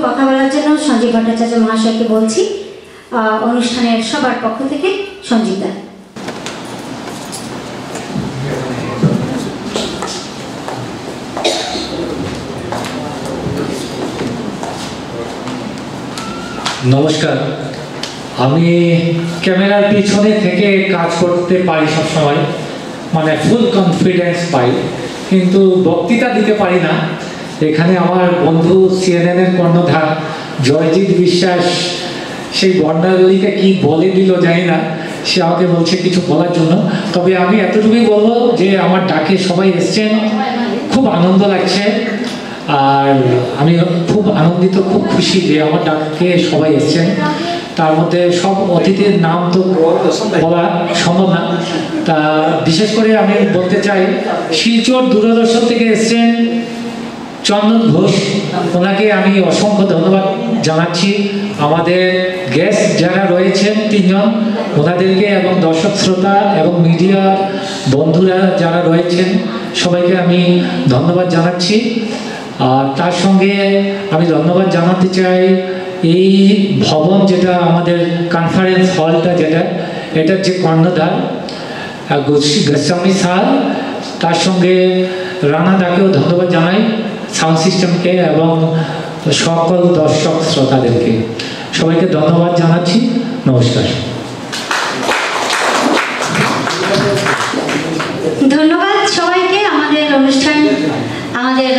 কথা বলার জন্য সঞ্জীব ভট্টাচার্য মহাশয়কে বলছি। অনুষ্ঠানের সবার পক্ষ থেকে সঞ্জীব দা। নমস্কার। আমি ক্যামেরার পিছনে থেকে কাজ করতে পারি সবসময়, মানে ফুল কনফিডেন্স পাই, কিন্তু বক্তৃতা দিতে পারি না। এখানে আমার বন্ধু সিএনএনের কর্ণধার জয়জিৎ বিশ্বাস সেই বর্ণালীকে কি বলে দিল জানি না, সে আমাকে বলছে কিছু বলার জন্য। তবে আমি এতটুকুই বলবো যে আমার ডাকে সবাই এসছেন, খুব আনন্দ লাগছে। আর আমি খুব আনন্দিত, খুব খুশি যে আমার ডাকে সবাই এসছেন। তার মধ্যে সব অতিথির নাম তো বলা সম্ভব না, তা বিশেষ করে আমি বলতে চাই শিলচর দূরদর্শন থেকে এসছেন চন্দন ঘোষ, ওনাকে আমি অসংখ্য ধন্যবাদ জানাচ্ছি। আমাদের গেস্ট যারা রয়েছেন তিনজন, ওনাদেরকে এবং দর্শক শ্রোতা এবং মিডিয়ার বন্ধুরা যারা রয়েছেন সবাইকে আমি ধন্যবাদ জানাচ্ছি। আর তার সঙ্গে আমি ধন্যবাদ জানাতে চাই এই ভবন, যেটা আমাদের কনফারেন্স হলটা, যেটা এটার যে কর্ণধার গোস্বামী স্যার, তার সঙ্গে রানা দাকেও ধন্যবাদ জানাই, সাউন্ড সিস্টেমকে এবং সকল দর্শক শ্রোতাদেরকে সবাইকে ধন্যবাদ জানাচ্ছি। নমস্কার। ধন্যবাদ সবাইকে। আমাদের অনুষ্ঠান, আমাদের